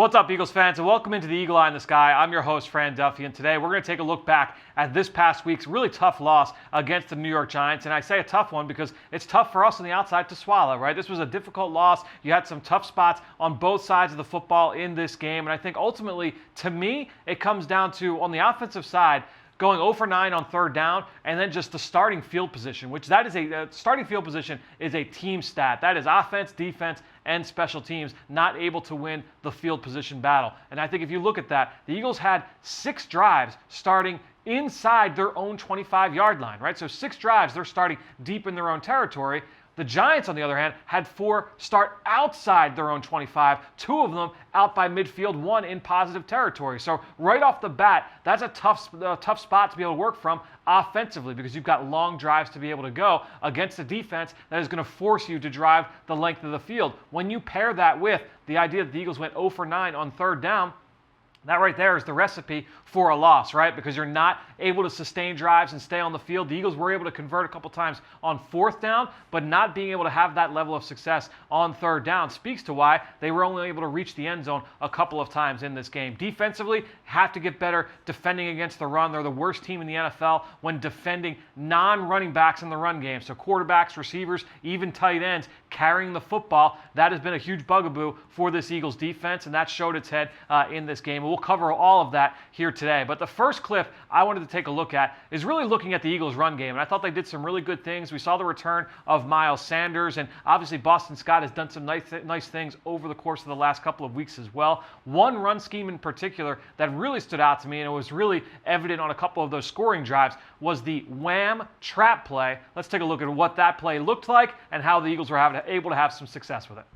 What's up, Eagles fans, and welcome into the Eagle Eye in the Sky. I'm your host, Fran Duffy, and today we're going to take a look back at this past week's really tough loss against the New York Giants. And I say a tough one because it's tough for us on the outside to swallow, right? This was a difficult loss. You had some tough spots on both sides of the football in this game, and I think ultimately, to me, it comes down to, on the offensive side, going 0 for 9 on third down, and then just the starting field position, which that is starting field position is a team stat. That is offense, defense, and special teams not able to win the field position battle. And I think if you look at that, the Eagles had 6 drives starting inside their own 25-yard line, right? So 6 drives, they're starting deep in their own territory. The Giants, on the other hand, had 4 start outside their own 25, 2 of them out by midfield, 1 in positive territory. So right off the bat, that's a tough spot to be able to work from offensively because you've got long drives to be able to go against a defense that is going to force you to drive the length of the field. When you pair that with the idea that the Eagles went 0 for 9 on third down, that right there is the recipe for a loss, right? Because you're not able to sustain drives and stay on the field. The Eagles were able to convert a couple times on fourth down, but not being able to have that level of success on third down speaks to why they were only able to reach the end zone a couple of times in this game. Defensively, have to get better defending against the run. They're the worst team in the NFL when defending non-running backs in the run game. So quarterbacks, receivers, even tight ends carrying the football. That has been a huge bugaboo for this Eagles defense, and that showed its head in this game. We'll cover all of that here today. But the first clip I wanted to take a look at is really looking at the Eagles' run game. And I thought they did some really good things. We saw the return of Miles Sanders, and obviously Boston Scott has done some nice things over the course of the last couple of weeks as well. One run scheme in particular that really stood out to me, and it was really evident on a couple of those scoring drives, was the Wham trap play. Let's take a look at what that play looked like and how the Eagles were able to have some success with it.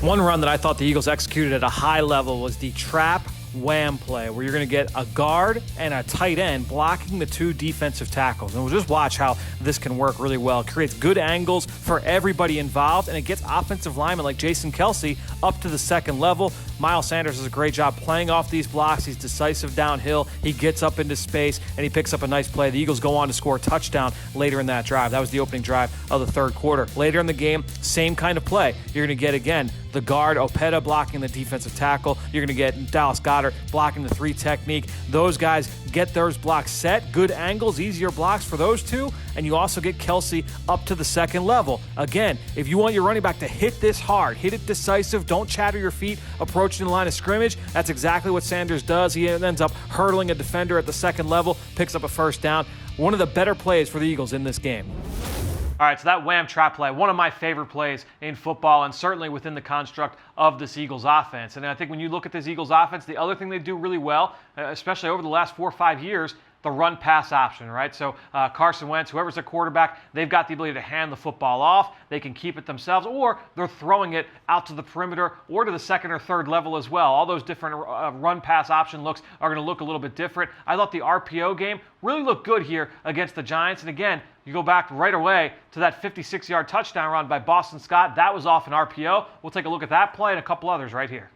One run that I thought the Eagles executed at a high level was the trap Wham play, where you're going to get a guard and a tight end blocking the 2 defensive tackles. And we'll just watch how this can work really well. It creates good angles for everybody involved, and it gets offensive linemen like Jason Kelce up to the second level. Miles Sanders does a great job playing off these blocks. He's decisive downhill. He gets up into space, and he picks up a nice play. The Eagles go on to score a touchdown later in that drive. That was the opening drive of the third quarter. Later in the game, same kind of play. You're going to get, again, the guard, Opeta, blocking the defensive tackle. You're going to get Dallas Goedert blocking the 3 technique. Those guys get those blocks set. Good angles, easier blocks for those 2. And you also get Kelce up to the second level. Again, if you want your running back to hit this hard, hit it decisive, don't chatter your feet approaching the line of scrimmage, that's exactly what Sanders does. He ends up hurdling a defender at the second level, picks up a first down. One of the better plays for the Eagles in this game. All right, so that Wham trap play, one of my favorite plays in football and certainly within the construct of this Eagles offense. And I think when you look at this Eagles offense, the other thing they do really well, especially over the last 4 or 5 years, the run-pass option, right? So Carson Wentz, whoever's their quarterback, they've got the ability to hand the football off. They can keep it themselves, or they're throwing it out to the perimeter or to the second or third level as well. All those different run-pass option looks are going to look a little bit different. I thought the RPO game really looked good here against the Giants. And again, you go back right away to that 56-yard touchdown run by Boston Scott. That was off an RPO. We'll take a look at that play and a couple others right here.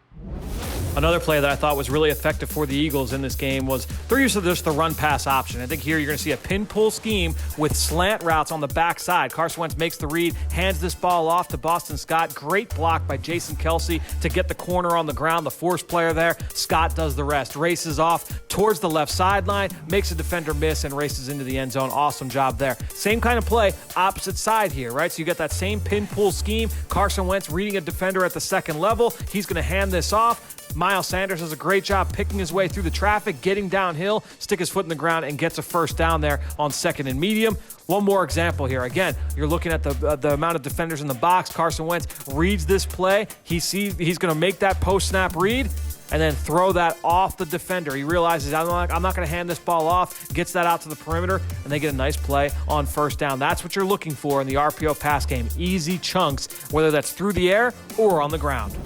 Another play that I thought was really effective for the Eagles in this game was their use of just the run-pass option. I think here you're going to see a pin-pull scheme with slant routes on the backside. Carson Wentz makes the read, hands this ball off to Boston Scott. Great block by Jason Kelce to get the corner on the ground, the force player there. Scott does the rest, races off towards the left sideline, makes a defender miss, and races into the end zone. Awesome job there. Same kind of play, opposite side here, right? So you get that same pin-pull scheme. Carson Wentz reading a defender at the second level. He's going to hand this off. Miles Sanders does a great job picking his way through the traffic, getting downhill, stick his foot in the ground, and gets a first down there on second and medium. One more example here. Again, you're looking at the amount of defenders in the box. Carson Wentz reads this play. He's going to make that post-snap read and then throw that off the defender. He realizes, I'm not going to hand this ball off, gets that out to the perimeter, and they get a nice play on first down. That's what you're looking for in the RPO pass game. Easy chunks, whether that's through the air or on the ground.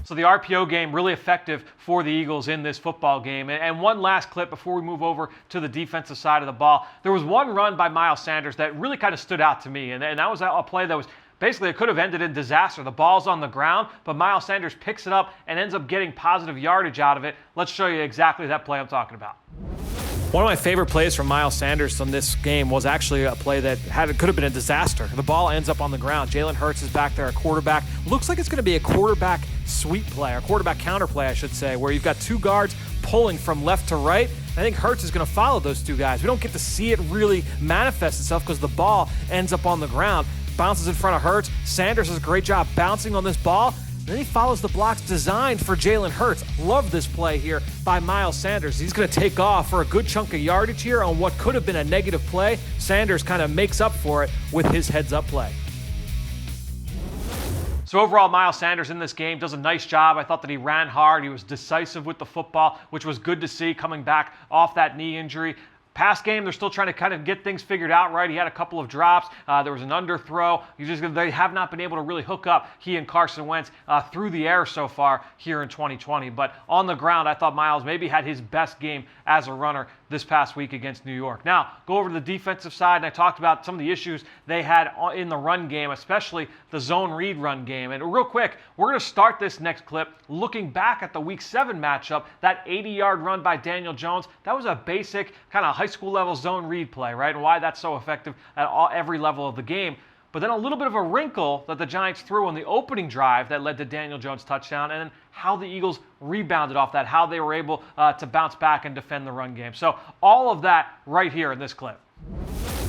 So the RPO game really effective for the Eagles in this football game. And one last clip before we move over to the defensive side of the ball. There was one run by Miles Sanders that really kind of stood out to me, and that was a play that was basically, it could have ended in disaster. The ball's on the ground, but Miles Sanders picks it up and ends up getting positive yardage out of it. Let's show you exactly that play I'm talking about. One of my favorite plays from Miles Sanders from this game was actually a play that could have been a disaster. The ball ends up on the ground. Jalen Hurts is back there at quarterback. Looks like it's going to be a quarterback sweep play, or quarterback counter play, I should say, where you've got two guards pulling from left to right. I think Hurts is going to follow those two guys. We don't get to see it really manifest itself because the ball ends up on the ground, bounces in front of Hurts. Sanders does a great job bouncing on this ball. Then he follows the blocks designed for Jalen Hurts. Love this play here by Miles Sanders. He's going to take off for a good chunk of yardage here on what could have been a negative play. Sanders kind of makes up for it with his heads-up play. So overall, Miles Sanders in this game does a nice job. I thought that he ran hard. He was decisive with the football, which was good to see coming back off that knee injury. Pass game, they're still trying to kind of get things figured out, right? He had a couple of drops. There was an underthrow. They have not been able to really hook up, he and Carson Wentz, through the air so far here in 2020. But on the ground, I thought Miles maybe had his best game as a runner this past week against New York. Now, go over to the defensive side, and I talked about some of the issues they had in the run game, especially the zone read run game. And real quick, we're going to start this next clip looking back at the Week 7 matchup, that 80-yard run by Daniel Jones. That was a basic kind of high school level zone read play, right? And why that's so effective at every level of the game. But then a little bit of a wrinkle that the Giants threw on the opening drive that led to Daniel Jones' touchdown, and then how the Eagles rebounded off that, how they were able to bounce back and defend the run game. So all of that right here in this clip.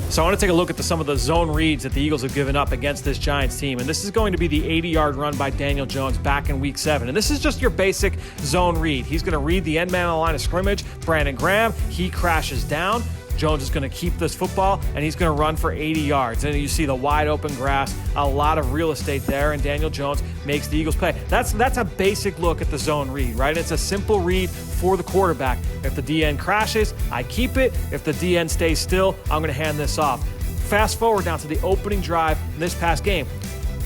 So I want to take a look at some of the zone reads that the Eagles have given up against this Giants team. And this is going to be the 80-yard run by Daniel Jones back in Week 7. And this is just your basic zone read. He's going to read the end man on the line of scrimmage, Brandon Graham. He crashes down. Jones is going to keep this football, and he's going to run for 80 yards. And you see the wide open grass, a lot of real estate there, and Daniel Jones makes the Eagles play. That's a basic look at the zone read, right? It's a simple read for the quarterback. If the DN crashes, I keep it. If the DN stays still, I'm going to hand this off. Fast forward down to the opening drive in this past game.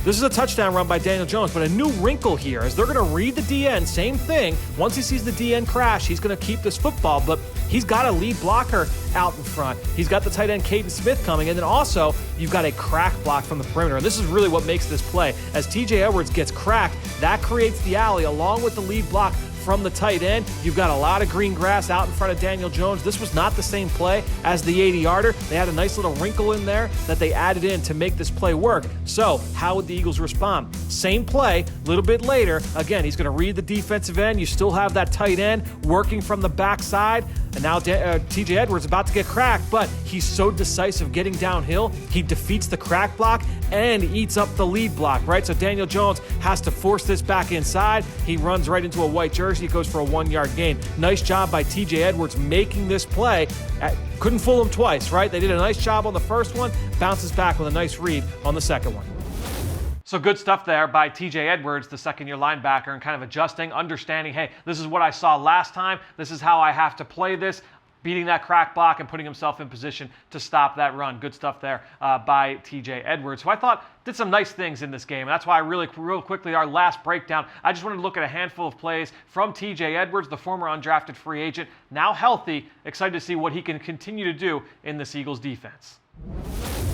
This is a touchdown run by Daniel Jones, but a new wrinkle here is they're going to read the DN, same thing. Once he sees the DN crash, he's going to keep this football, but he's got a lead blocker out in front. He's got the tight end Caden Smith coming, and then also you've got a crack block from the perimeter. And this is really what makes this play. As TJ Edwards gets cracked, that creates the alley along with the lead block from the tight end. You've got a lot of green grass out in front of Daniel Jones. This was not the same play as the 80-yarder. They had a nice little wrinkle in there that they added in to make this play work. So how would the Eagles respond? Same play, a little bit later. Again, he's going to read the defensive end. You still have that tight end working from the backside. And now TJ Edwards about to get cracked, but he's so decisive getting downhill. He defeats the crack block and eats up the lead block, right? So Daniel Jones has to force this back inside. He runs right into a white jersey. He goes for a 1-yard gain. Nice job by TJ Edwards making this play. Couldn't fool him twice, right? They did a nice job on the first one, bounces back with a nice read on the second one. So good stuff there by TJ Edwards, the second-year linebacker, and kind of adjusting, understanding, hey, this is what I saw last time. This is how I have to play this. Beating that crack block and putting himself in position to stop that run. Good stuff there by TJ Edwards, who I thought did some nice things in this game. And that's why real quickly, our last breakdown, I just wanted to look at a handful of plays from TJ Edwards, the former undrafted free agent, now healthy. Excited to see what he can continue to do in this Eagles defense.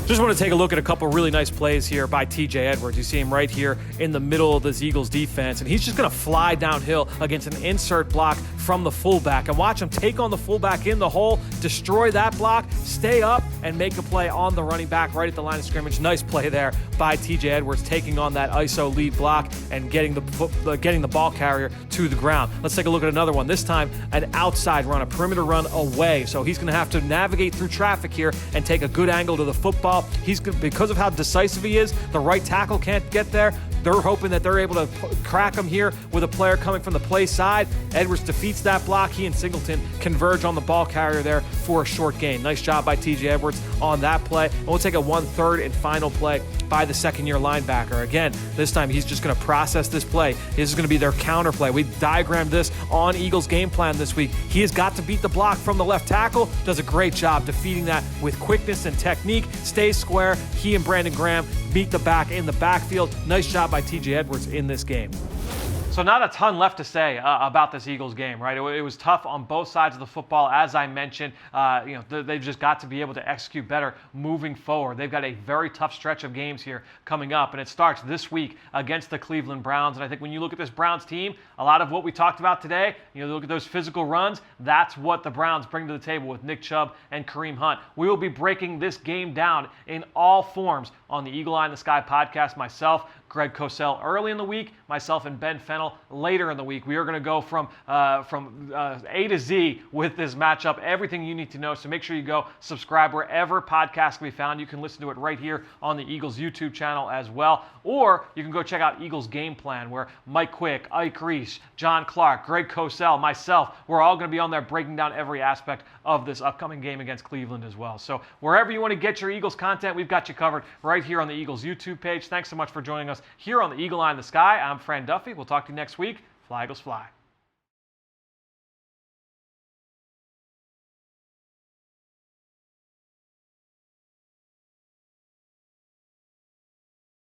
Just want to take a look at a couple really nice plays here by TJ Edwards. You see him right here in the middle of this Eagles defense, and he's just going to fly downhill against an insert block from the fullback. And watch him take on the fullback in the hole, destroy that block, stay up, and make a play on the running back right at the line of scrimmage. Nice play there by TJ Edwards, taking on that ISO lead block and getting the ball carrier to the ground. Let's take a look at another one. This time, an outside run, a perimeter run away. So he's going to have to navigate through traffic here and take a good angle to the football. Because of how decisive he is, the right tackle can't get there. They're hoping that they're able to crack him here with a player coming from the play side. Edwards defeats that block. He and Singleton converge on the ball carrier there for a short gain. Nice job by TJ Edwards on that play. And we'll take a 1/3 and final play by the second-year linebacker. Again, this time he's just going to process this play. This is going to be their counter play. We diagrammed this on Eagles game plan this week. He has got to beat the block from the left tackle. Does a great job defeating that with quickness and technique. Stays square. He and Brandon Graham beat the back in the backfield. Nice job by TJ Edwards in this game. So not a ton left to say about this Eagles game, right? It was tough on both sides of the football, as I mentioned. They've just got to be able to execute better moving forward. They've got a very tough stretch of games here coming up, and it starts this week against the Cleveland Browns. And I think when you look at this Browns team, a lot of what we talked about today, look at those physical runs, that's what the Browns bring to the table with Nick Chubb and Kareem Hunt. We will be breaking this game down in all forms on the Eagle Eye in the Sky podcast. Myself, Greg Cosell early in the week, myself and Ben Fennell later in the week. We are going to go from A to Z with this matchup, everything you need to know. So make sure you go subscribe wherever podcasts can be found. You can listen to it right here on the Eagles YouTube channel as well. Or you can go check out Eagles Game Plan, where Mike Quick, Ike Reese, John Clark, Greg Cosell, myself, we're all going to be on there breaking down every aspect of this upcoming game against Cleveland as well. So wherever you want to get your Eagles content, we've got you covered right here on the Eagles YouTube page. Thanks so much for joining us here on the Eagle Eye in the Sky. I'm Fran Duffy. We'll talk to you next week. Fly, Eagles, fly.